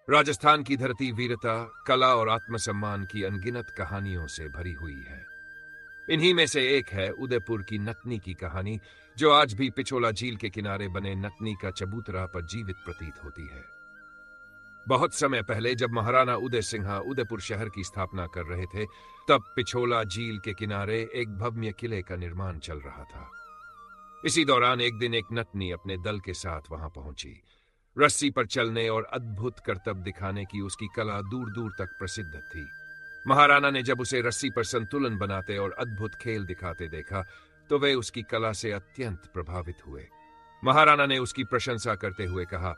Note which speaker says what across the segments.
Speaker 1: राजस्थान की धरती वीरता, कला और आत्मसम्मान की अनगिनत कहानियों से भरी हुई है। इन्हीं में से एक है उदयपुर की नतनी की कहानी, जो आज भी पिछोला झील के किनारे बने नतनी का चबूतरा पर जीवित प्रतीत होती है। बहुत समय पहले जब महाराणा उदय सिंह उदयपुर शहर की स्थापना कर रहे थे, तब पिछोला झील के किनारे एक भव्य किले का निर्माण चल रहा था। इसी दौरान एक दिन एक नतनी अपने दल के साथ वहां पहुंची। रस्सी पर चलने और अद्भुत करतब दिखाने की उसकी कला दूर दूर तक प्रसिद्ध थी। महाराणा ने जब उसे रस्सी पर संतुलन बनाते और अद्भुत खेल दिखाते देखा, तो वे उसकी कला से अत्यंत प्रभावित हुए। महाराणा ने उसकी प्रशंसा करते हुए कहा,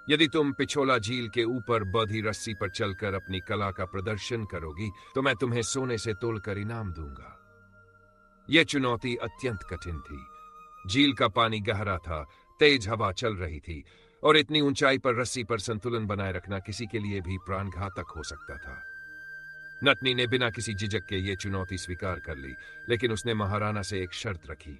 Speaker 1: यदि तुम पिछोला झील के ऊपर बंधी रस्सी पर चलकर अपनी कला का प्रदर्शन करोगी, तो मैं तुम्हें सोने से तोलकर इनाम दूंगा। यह चुनौती अत्यंत कठिन थी। झील का पानी गहरा था, तेज हवा चल रही थी और इतनी ऊंचाई पर रस्सी पर संतुलन बनाए रखना किसी के लिए भी प्राणघातक हो सकता था। नतनी ने बिना किसी झिझक के ये चुनौती स्वीकार कर ली, लेकिन उसने महाराणा से एक शर्त रखी।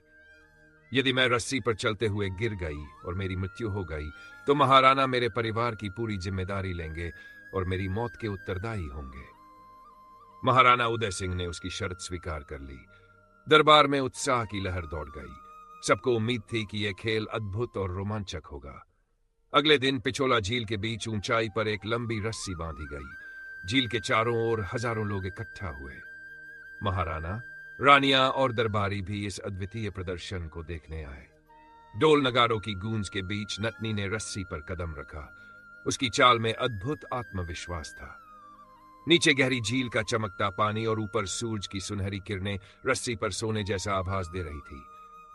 Speaker 1: यदि मैं रस्सी पर चलते हुए गिर गई और मेरी मृत्यु हो गई, तो महाराणा मेरे परिवार की पूरी जिम्मेदारी लेंगे और मेरी मौत के उत्तरदायी होंगे। महाराणा उदय सिंह ने उसकी शर्त स्वीकार कर ली। दरबार में उत्साह की लहर दौड़ गई। सबको उम्मीद थी कि यह खेल अद्भुत और रोमांचक होगा। अगले दिन पिछोला झील के बीच ऊंचाई पर एक लंबी रस्सी बांधी गई। झील के चारों ओर हजारों लोग इकट्ठा हुए। महाराणा, रानियां और दरबारी भी इस अद्वितीय प्रदर्शन को देखने आए। ढोल नगारों की गूंज के बीच नतनी ने रस्सी पर कदम रखा। उसकी चाल में अद्भुत आत्मविश्वास था। नीचे गहरी झील का चमकता पानी और ऊपर सूरज की सुनहरी किरणें रस्सी पर सोने जैसा आभास दे रही थी।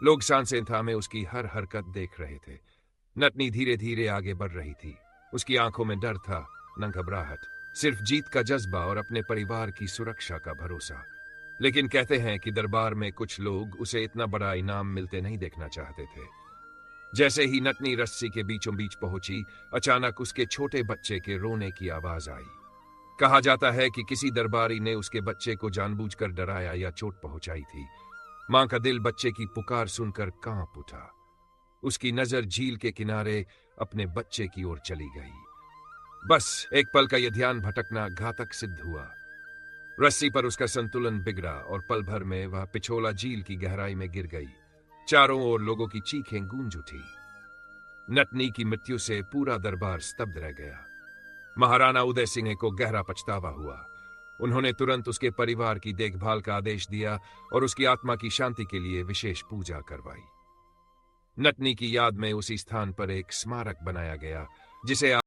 Speaker 1: लोग सांसें थामे उसकी हर हरकत देख रहे थे। नतनी धीरे धीरे आगे बढ़ रही थी। उसकी आंखों में डर था, न घबराहट, सिर्फ जीत का जज्बा और अपने परिवार की सुरक्षा का भरोसा। लेकिन कहते हैं कि दरबार में कुछ लोग उसे इतना बड़ा इनाम मिलते नहीं देखना चाहते थे। जैसे ही नतनी रस्सी के बीचों बीच पहुंची, अचानक उसके छोटे बच्चे के रोने की आवाज आई। कहा जाता है कि किसी दरबारी ने उसके बच्चे को जानबूझकर डराया या चोट पहुंचाई थी। मां का दिल बच्चे की पुकार सुनकर कांप उठा। उसकी नजर झील के किनारे अपने बच्चे की ओर चली गई। बस एक पल का यह ध्यान भटकना घातक सिद्ध हुआ। रस्सी पर उसका संतुलन बिगड़ा और पल भर में वह पिछोला झील की गहराई में गिर गई। चारों ओर लोगों की चीखें गूंज उठी। नतनी की मृत्यु से पूरा दरबार स्तब्ध रह गया। महाराणा उदय सिंह को गहरा पछतावा हुआ। उन्होंने तुरंत उसके परिवार की देखभाल का आदेश दिया और उसकी आत्मा की शांति के लिए विशेष पूजा करवाई। नतनी की याद में उसी स्थान पर एक स्मारक बनाया गया, जिसे